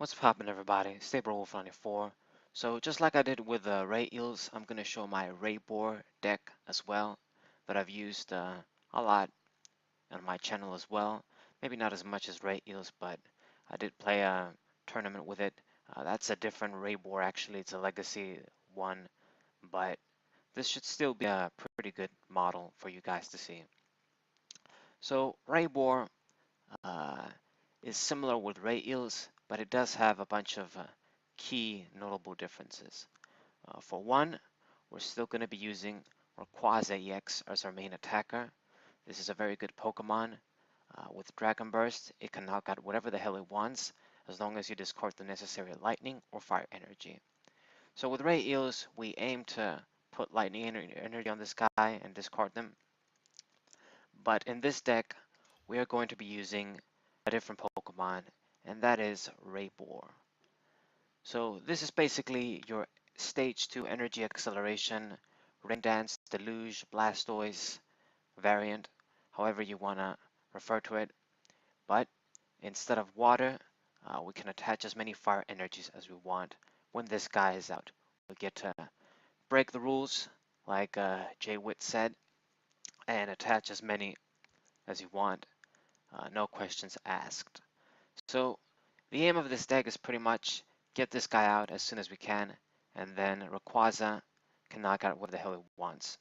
What's poppin', everybody? Stable94. So just like I did with the Rayeels, I'm going to show my Rayboar deck as well that I've used a lot on my channel as well. Maybe not as much as Rayeels, but I did play a tournament with it. That's a different Rayboar actually. It's a Legacy one, but this should still be a pretty good model for you guys to see. So Rayboar uh, is similar with Rayeels, but it does have a bunch of key notable differences. For one, we're still going to be using Rayquaza EX as our main attacker. This is a very good Pokemon. With Dragon Burst, it can knock out whatever the hell it wants, as long as you discard the necessary Lightning or Fire energy. So with Rayeels, we aim to put Lightning energy on this guy and discard them. But in this deck, we are going to be using a different Pokemon, and that is Rayboar. So this is basically your Stage 2 Energy Acceleration, Rain Dance, Deluge, Blastoise variant, however you want to refer to it. But instead of water, we can attach as many fire energies as we want when this guy is out. We get to break the rules, like Jay Witt said, and attach as many as you want, no questions asked. So the aim of this deck is pretty much get this guy out as soon as we can, and then Rayquaza can knock out what the hell it wants.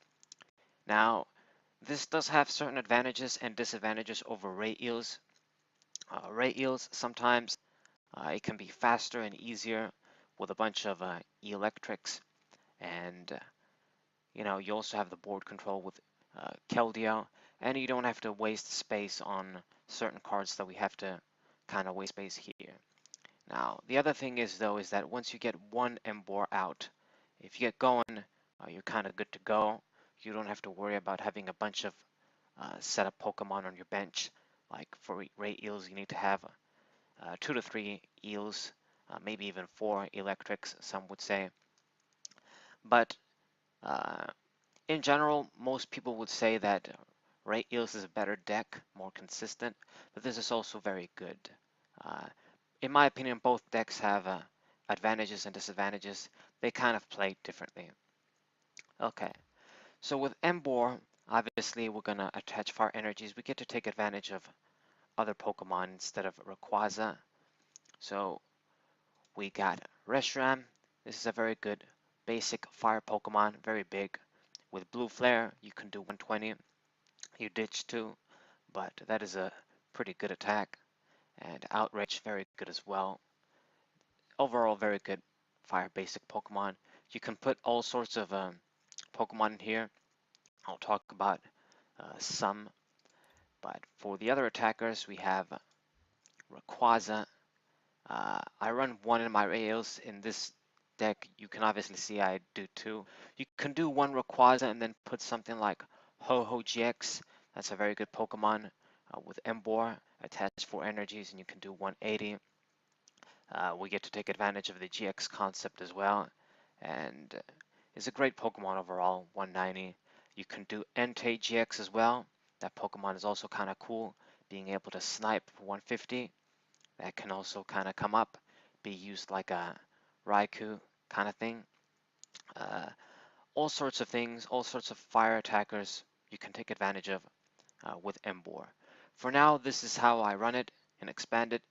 Now, this does have certain advantages and disadvantages over Rayeels. Rayeels, sometimes it can be faster and easier with a bunch of electrics, and you also have the board control with Keldeo, and you don't have to waste space on certain cards that we have to kind of waste space here. Now, the other thing is, though, is that once you get one Emboar out, if you get going, you're kind of good to go. You don't have to worry about having a bunch of setup Pokemon on your bench. Like for Rayeels, you need to have 2 to 3 Eels, maybe even 4 Electrics, some would say. But uh, in general, most people would say that Rayeels is a better deck, more consistent, but this is also very good. Uh, in my opinion, both decks have advantages and disadvantages. They kind of play differently. Okay, so with Emboar, obviously we're going to attach fire energies. We get to take advantage of other Pokemon instead of Rayquaza. So we got Reshiram. This is a very good basic fire Pokemon, very big. With Blue Flare, you can do 120. You ditch 2, but that is a pretty good attack. And Outrage, very good as well. Overall, very good fire basic Pokemon. You can put all sorts of Pokemon in here. I'll talk about some, but for the other attackers, we have Rayquaza. I run one in my Rayeels. In this deck, you can obviously see I do 2. You can do one Rayquaza and then put something like Ho-Ho GX. That's a very good Pokemon with Emboar. Attach 4 energies and you can do 180. We get to take advantage of the GX concept as well, and it's a great Pokemon overall, 190. You can do Entei GX as well. That Pokemon is also kind of cool, being able to snipe 150. That can also kind of come up, be used like a Raikou kind of thing. Uh, all sorts of things, all sorts of fire attackers you can take advantage of with Emboar. For now, this is how I run it and expand it.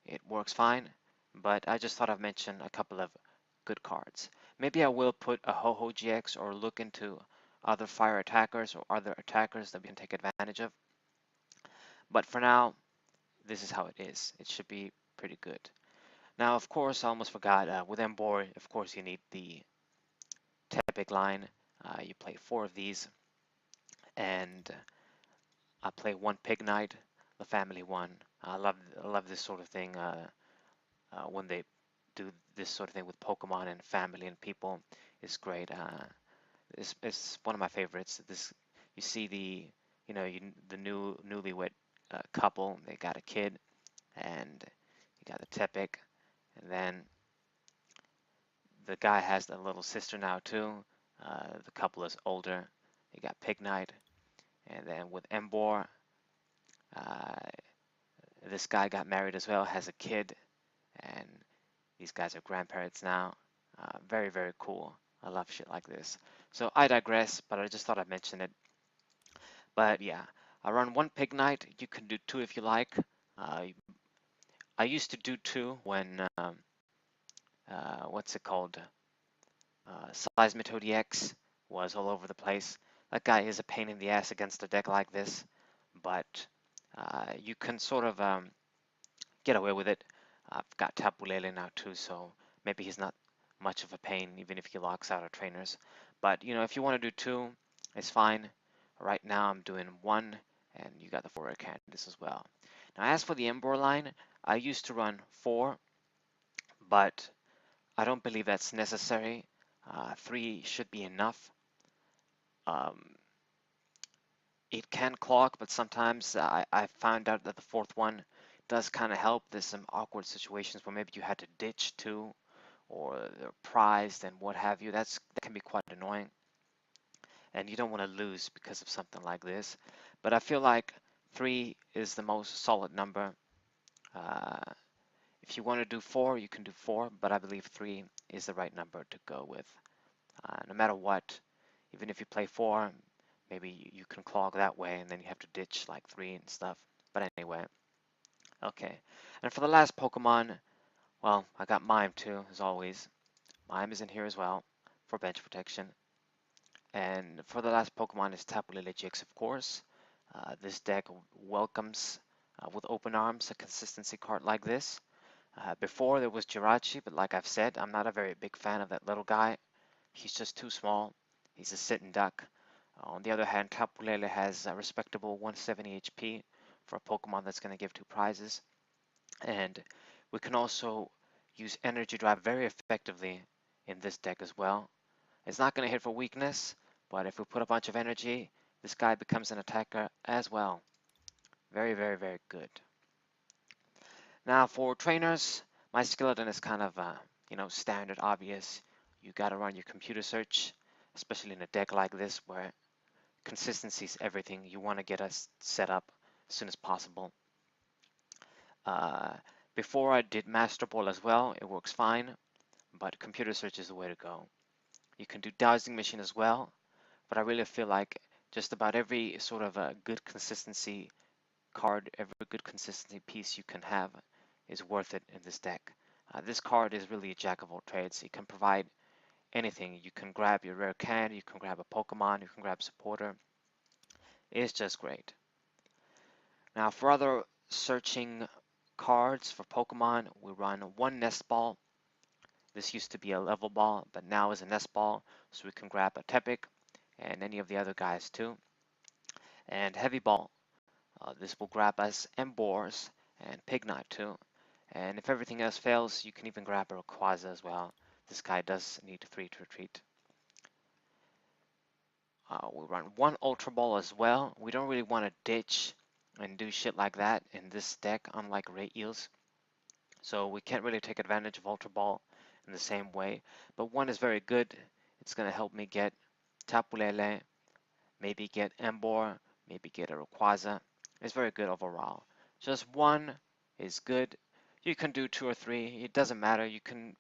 It works fine, but I just thought I'd mention a couple of good cards. Maybe I will put a Ho-Ho GX or look into other fire attackers or other attackers that we can take advantage of. But for now, this is how it is. It should be pretty good. Now, of course, I almost forgot, with Emboar, of course, you need the Tepic line. You play 4 of these, and I play 1 Pignite, the family one. I love this sort of thing. When they do this sort of thing with Pokemon and family and people, it's great. It's one of my favorites. This you see the newlywed couple. They got a kid, and you got the Tepic, and then the guy has a little sister now too. The couple is older. You got Pignite, and then with Emboar, uh, this guy got married as well, has a kid, and These guys are grandparents now. Very, very cool. I love shit like this. So I digress, but I just thought I'd mention it. But yeah, I run one Pig Knight. You can do two if you like. Uh, I used to do two when, what's it called? Entei GX was all over the place. That guy is a pain in the ass against a deck like this, but you can sort of get away with it. I've got Tapu Lele now too, so maybe he's not much of a pain, even if he locks out our trainers. But you know, if you want to do two, it's fine. Right now I'm doing one, and you got the 4 rare candies as well. Now, as for the Emboar line, I used to run 4, but I don't believe that's necessary. 3 should be enough. Um, it can clog, but sometimes I found out that the 4th one does kind of help. There's some awkward situations where maybe you had to ditch 2, or they're prized and what have you. That can be quite annoying, and you don't want to lose because of something like this. But I feel like 3 is the most solid number. Uh, if you want to do 4, you can do 4, but I believe 3 is the right number to go with. No matter what, even if you play 4, maybe you can clog that way, and then you have to ditch like 3 and stuff. But anyway, okay. And for the last Pokemon, well, I got Mime too, as always. Mime is in here as well for bench protection. And for the last Pokemon is Tapu Lele GX, of course. This deck welcomes with open arms a consistency card like this. Before there was Jirachi, but like I've said, I'm not a very big fan of that little guy. He's just too small. He's a sitting duck. On the other hand, Tapu Lele has a respectable 170 HP for a Pokemon that's going to give 2 prizes. And we can also use Energy Drive very effectively in this deck as well. It's not going to hit for weakness, but if we put a bunch of energy, this guy becomes an attacker as well. Very, very, very good. Now for trainers, my skeleton is kind of, standard, obvious. You got to run your computer search, especially in a deck like this where consistency is everything. You want to get us set up as soon as possible. Uh, Before I did Master Ball as well, it works fine, but computer search is the way to go. You can do Dowsing Machine as well, but I really feel like just about every sort of a good consistency card, every good consistency piece you can have is worth it in this deck. This card is really a jack of all trades. It can provide anything. You can grab your rare candy, you can grab a Pokemon, you can grab supporter. It's just great. Now for other searching cards for Pokemon, we run one Nest Ball. This used to be a level ball, but now is a Nest Ball, so we can grab a Tepic and any of the other guys too. And Heavy Ball. This will grab us Emboars and Pig Knight too. And if everything else fails, you can even grab a Rayquaza as well. This guy does need 3 to retreat. We'll run one Ultra Ball as well. We don't really want to ditch and do shit like that in this deck, unlike Rayeels. So we can't really take advantage of Ultra Ball in the same way. But one is very good. It's going to help me get Tapu Lele, maybe get Emboar, maybe get a Rayquaza. It's very good overall. Just one is good. You can do 2 or 3. It doesn't matter. You can.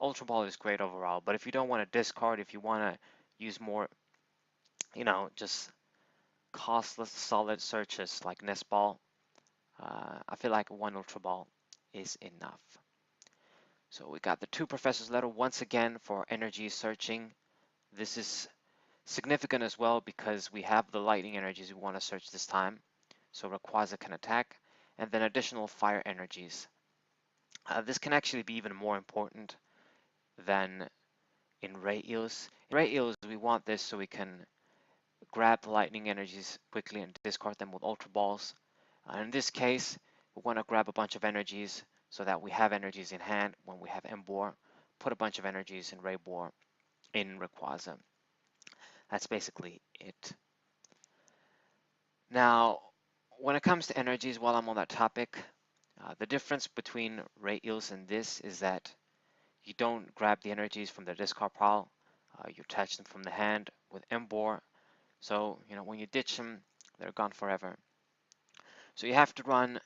Ultra Ball is great overall. But if you don't want to discard, if you want to use more, just costless solid searches like Nest Ball, I feel like one Ultra Ball is enough. So we got the 2 Professor's Letter once again for energy searching. This is significant as well because we have the lightning energies we want to search this time. So Rayquaza can attack, and then additional fire energies. This can actually be even more important than in Rayeels. In Rayeels, we want this so we can grab the lightning energies quickly and discard them with Ultra Balls. In this case, we want to grab a bunch of energies so that we have energies in hand when we have Emboar. Put a bunch of energies in Rayboar, in Rayquaza. That's basically it. Now, when it comes to energies, while I'm on that topic, the difference between Rayeels and this is that you don't grab the energies from the discard pile. You attach them from the hand with Emboar. So, when you ditch them, they're gone forever. So you have to run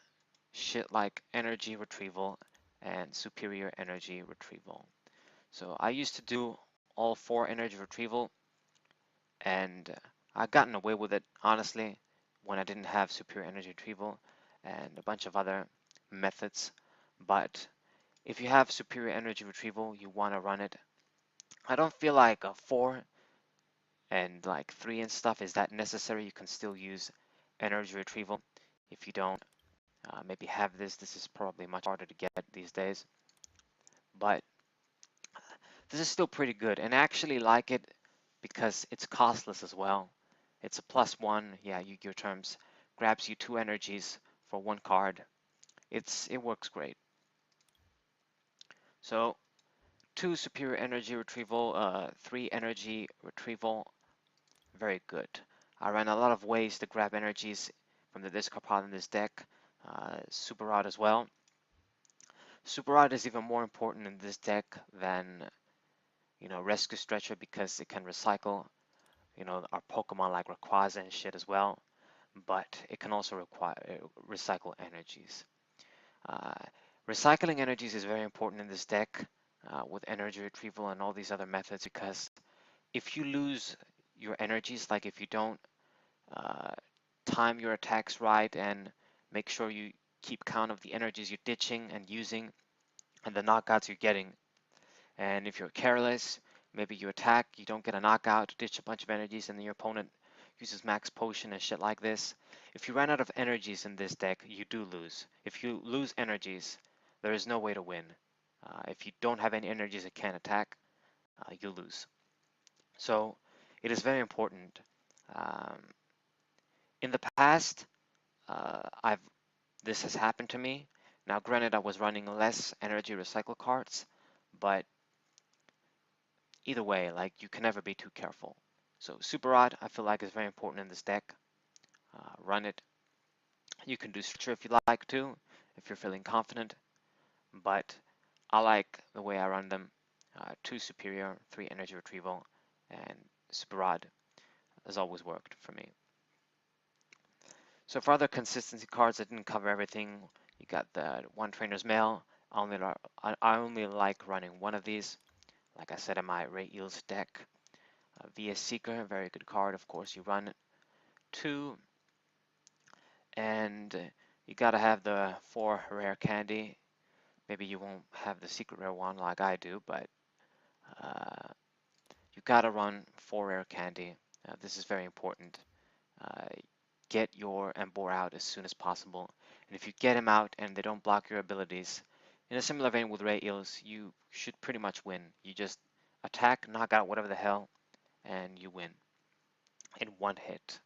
shit like energy retrieval and superior energy retrieval. So I used to do all 4 energy retrieval, and I gotten away with it honestly when I didn't have superior energy retrieval and a bunch of other methods. But if you have superior energy retrieval, you want to run it. I don't feel like a 4 and like 3 and stuff is that necessary. You can still use energy retrieval if you don't maybe have this. This is probably much harder to get these days, but this is still pretty good, and I actually like it because it's costless as well. It's a +1, yeah, Yu-Gi-Oh terms, grabs you 2 energies for 1 card. It works great. So 2 superior energy retrieval, 3 energy retrieval, very good. I ran a lot of ways to grab energies from the discard pile in this deck. Super Rod as well. Super Rod is even more important in this deck than Rescue Stretcher because it can recycle our Pokemon like Rayquaza and shit as well, but it can also recycle energies. Uh, Recycling energies is very important in this deck with energy retrieval and all these other methods, because if you lose your energies, like if you don't uh, time your attacks right and make sure you keep count of the energies you're ditching and using and the knockouts you're getting, and if you're careless, maybe you attack, you don't get a knockout, ditch a bunch of energies, and then your opponent uses max potion and shit like this. If you run out of energies in this deck, you do lose. If you lose energies, there is no way to win. If you don't have any energies that can attack, you lose. So it is very important. Um, in the past, I've this has happened to me. Now, granted, I was running less energy recycle cards, but either way, like you can never be too careful. So Super Rod, I feel like is very important in this deck. Run it. You can do Stretcher if you like to, if you're feeling confident, but I like the way I run them. 2 superior, 3 energy retrieval, and Super Rod has always worked for me. So for other consistency cards, I didn't cover everything. You got the One Trainer's Mail. I only like running one of these. Like I said in my Rayeels deck. VS Seeker, very good card. Of course, you run 2, and you gotta have the 4 rare candy. Maybe you won't have the secret rare one like I do, but you gotta run 4 rare candy. This is very important. Uh, get your Emboar out as soon as possible. And if you get him out and they don't block your abilities, in a similar vein with Rayeels, you should pretty much win. You just attack, knock out whatever the hell, and you win in 1 hit.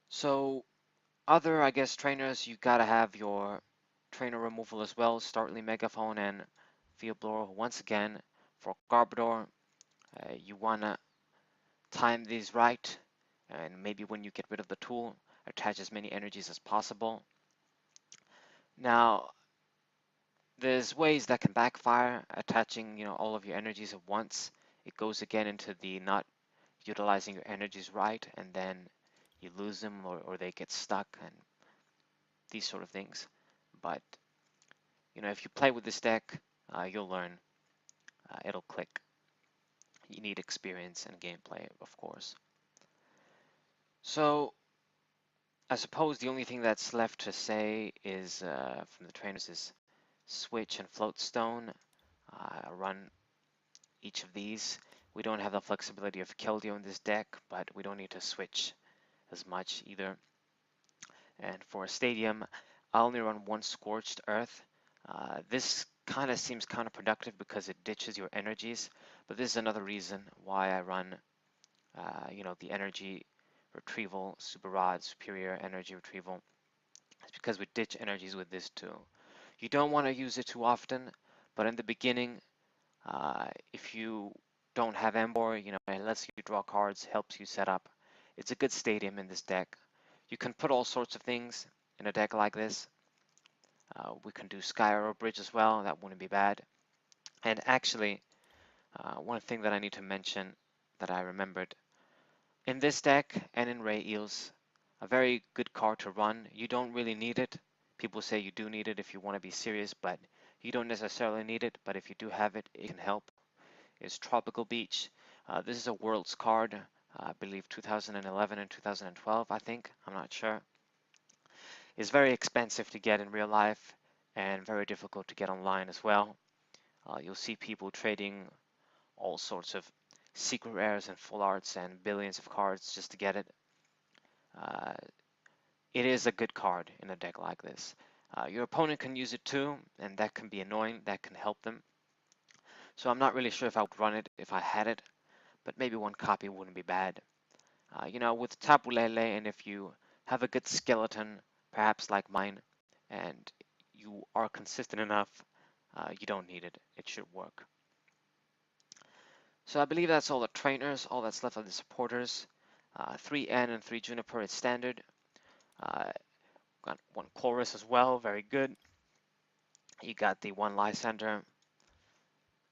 So other, I guess, trainers, you gotta have your trainer removal as well. Startly, Megaphone, and Field Blower. Once again, for Garbodor, you wanna time these right, and maybe when you get rid of the tool, attach as many energies as possible. Now, there's ways that can backfire, attaching all of your energies at once. It goes again into the not utilizing your energies right, and then you lose them or they get stuck and these sort of things. But if you play with this deck, you'll learn. It'll click. You need experience and gameplay, of course. So I suppose the only thing that's left to say is from the trainers is Switch and Floatstone. Run each of these. We don't have the flexibility of Keldeo in this deck, but we don't need to switch as much either. And for a Stadium, I only run 1 Scorched Earth. This kind of seems counterproductive because it ditches your energies, but this is another reason why I run, the energy retrieval, Super Rod, superior energy retrieval. It's because we ditch energies with this too. You don't want to use it too often, but in the beginning, if you don't have Emboar, it lets you draw cards, helps you set up. It's a good stadium in this deck. You can put all sorts of things in a deck like this. We can do Sky Arrow Bridge as well, that wouldn't be bad. And actually, one thing that I need to mention that I remembered, in this deck and in Rayeels, a very good card to run. You don't really need it. People say you do need it if you want to be serious, but you don't necessarily need it. But if you do have it, it can help. Is Tropical Beach. This is a Worlds card, I believe 2011 and 2012, I think. I'm not sure. It's very expensive to get in real life and very difficult to get online as well. You'll see people trading all sorts of secret rares and full arts and billions of cards just to get it. Uh, it is a good card in a deck like this. Your opponent can use it too, and that can be annoying. That can help them. So I'm not really sure if I would run it if I had it, but maybe one copy wouldn't be bad. With Tabulele, and if you have a good skeleton, perhaps like mine, and you are consistent enough, you don't need it. It should work. So I believe that's all the trainers. All that's left are the supporters. 3 N and 3 Juniper is standard. Got 1 Chorus as well, very good. You got the 1 Lysander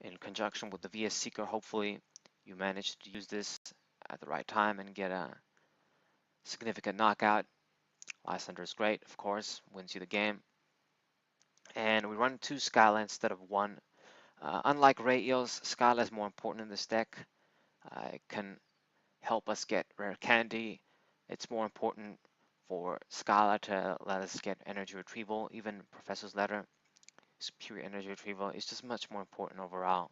in conjunction with the VS Seeker. Hopefully you manage to use this at the right time and get a significant knockout. Lysander is great, of course, wins you the game. And we run 2 Skyla instead of 1. Unlike Rayeels, Skyla is more important in this deck. It can help us get rare candy. It's more important for Skyla to let us get energy retrieval. Even Professor's Letter, superior energy retrieval, is just much more important overall.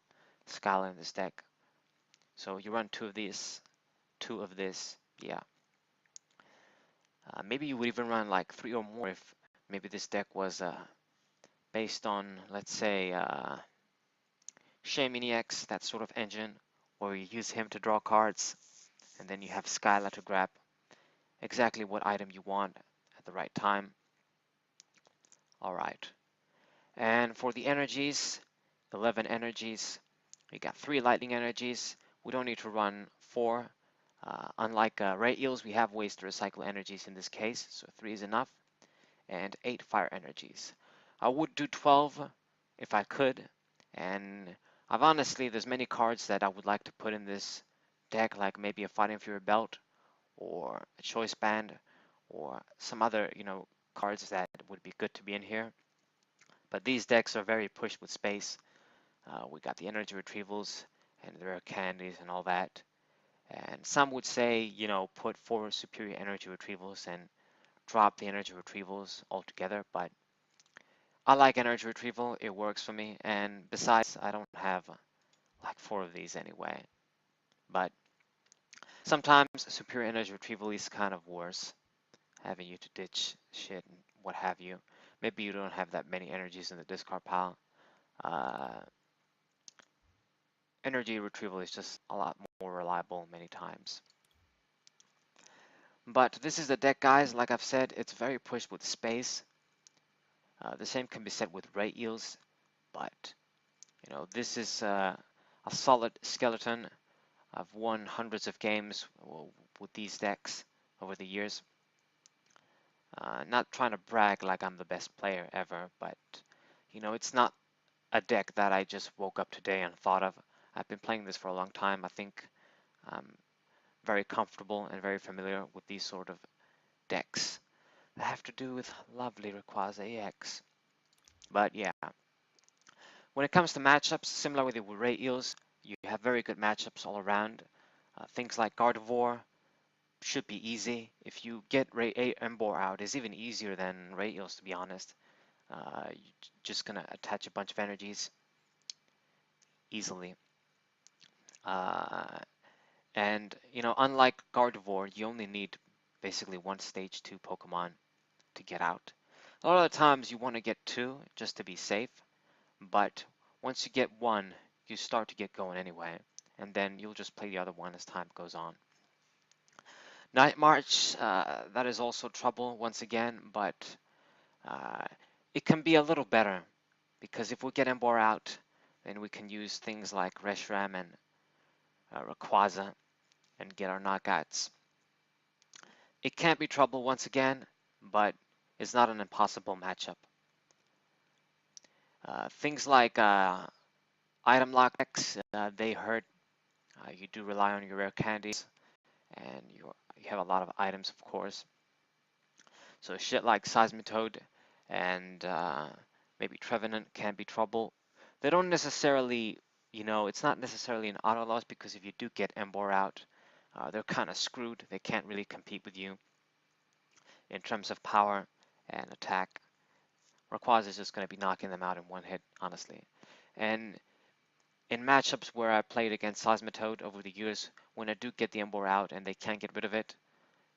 Skyla in this deck. So you run 2 of these, 2 of this, yeah. Maybe you would even run like 3 or more if maybe this deck was based on, let's say, Shaymin EX, that sort of engine, where you use him to draw cards, and then you have Skyla to grab exactly what item you want at the right time. All right. And for the energies, 11 energies, we got 3 lightning energies. We don't need to run 4. Unlike Rayeels, we have ways to recycle energies in this case, so 3 is enough. And 8 fire energies. I would do 12 if I could, and there's many cards that I would like to put in this deck, like maybe a Fighting Fury Belt or a Choice Band or some other, cards that would be good to be in here. But these decks are very pushed with space. We got the energy retrievals and the rare candies and all that. And some would say, put 4 superior energy retrievals and drop the energy retrievals altogether, but I like energy retrieval. It works for me. And besides, I don't have like 4 of these anyway. But sometimes superior energy retrieval is kind of worse, having you to ditch shit and what have you. Maybe you don't have that many energies in the discard pile. Energy retrieval is just a lot more reliable many times. But this is the deck, guys. Like I've said, it's very pushed with space. The same can be said with Rayeels, but this is a solid skeleton. I've won hundreds of games with these decks over the years. Not trying to brag like I'm the best player ever, but it's not a deck that I just woke up today and thought of. I've been playing this for a long time. I think I'm very comfortable and very familiar with these sort of decks that have to do with lovely Rayquaza EX. But yeah, when it comes to matchups, similar with the Rayeels, you have very good matchups all around. Things like Gardevoir should be easy. If you get Emboar out, it's even easier than Rayeels, to be honest. You're just gonna attach a bunch of energies easily. And unlike Gardevoir, you only need basically 1 stage 2 Pokemon to get out. A lot of the times you want to get 2 just to be safe, but once you get 1, you start to get going anyway, and then you'll just play the other one as time goes on. Night March, that is also trouble once again, but it can be a little better, because if we get Emboar out, then we can use things like Reshiram and Rayquaza and get our knockouts. It can't be trouble once again, but it's not an impossible matchup. Things like item lock decks, they hurt. You do rely on your rare candies, and you have a lot of items, of course. So shit like Seismitoad and maybe Trevenant can be trouble. They don't necessarily, it's not necessarily an auto loss, because if you do get Emboar out, they're kind of screwed. They can't really compete with you in terms of power and attack. Rayquaza is just going to be knocking them out in one hit, honestly. And in matchups where I played against Seismitoad over the years, when I do get the Emboar out and they can't get rid of it,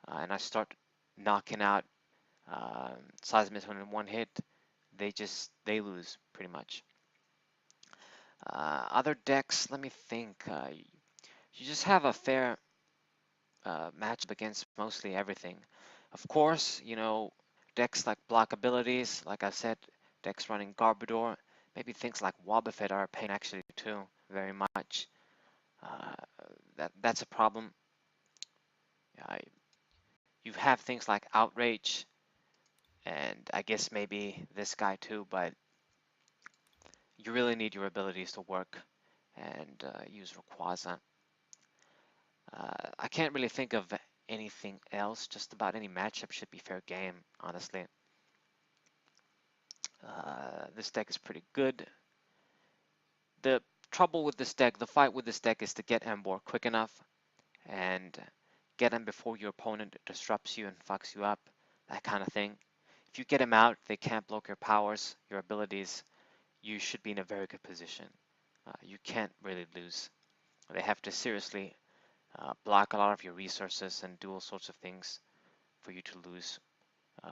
and I start knocking out Seismitoad in one hit, they lose pretty much. Other decks, let me think. You just have a fair matchup against mostly everything. Of course, decks like block abilities, like I said, decks running Garbodor, maybe things like Wobbuffet are a pain actually too, very much. Uh, that's a problem. Uh, you have things like Outrage, and I guess maybe this guy too, but you really need your abilities to work and use Rayquaza. I can't really think of anything else. Just about any matchup should be fair game, honestly. This deck is pretty good. The trouble with this deck, the fight with this deck, is to get Emboar quick enough and get him before your opponent disrupts you and fucks you up, that kind of thing. If you get him out, they can't block your powers, your abilities. You should be in a very good position. You can't really lose. They have to seriously block a lot of your resources and do all sorts of things for you to lose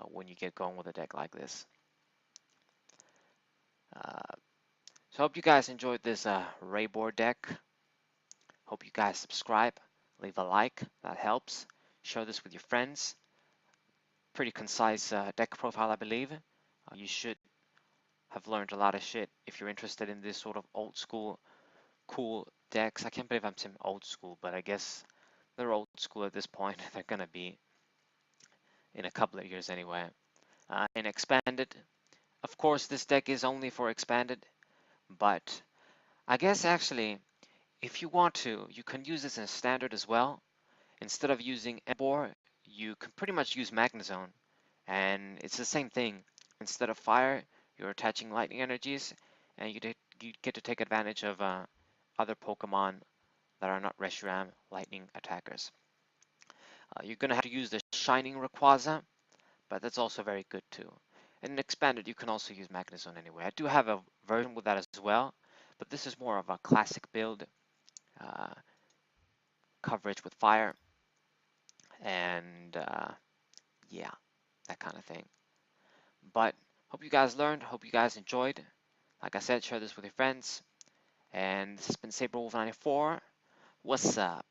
when you get going with a deck like this. So I hope you guys enjoyed this Rayboar deck. Hope you guys subscribe, leave a like, that helps. Share this with your friends. Pretty concise deck profile, I believe. You should have learned a lot of shit if you're interested in this sort of old school, cool decks. I can't believe I'm saying old school, but I guess they're old school at this point. They're gonna be in a couple of years anyway. In Expanded, of course, this deck is only for Expanded, but I guess actually, if you want to, you can use this in Standard as well. Instead of using Emboar, you can pretty much use Magnezone, and it's the same thing. Instead of fire, you're attaching lightning energies, and you get to take advantage of other Pokemon that are not Reshiram lightning attackers. You're going to have to use the Shining Rayquaza, but that's also very good too. And in Expanded, you can also use Magnezone anyway. I do have a version with that as well, but this is more of a classic build, uh, coverage with fire, and yeah, that kind of thing. But hope you guys learned, hope you guys enjoyed. Like I said, share this with your friends. And this has been Saberwolf94. What's up?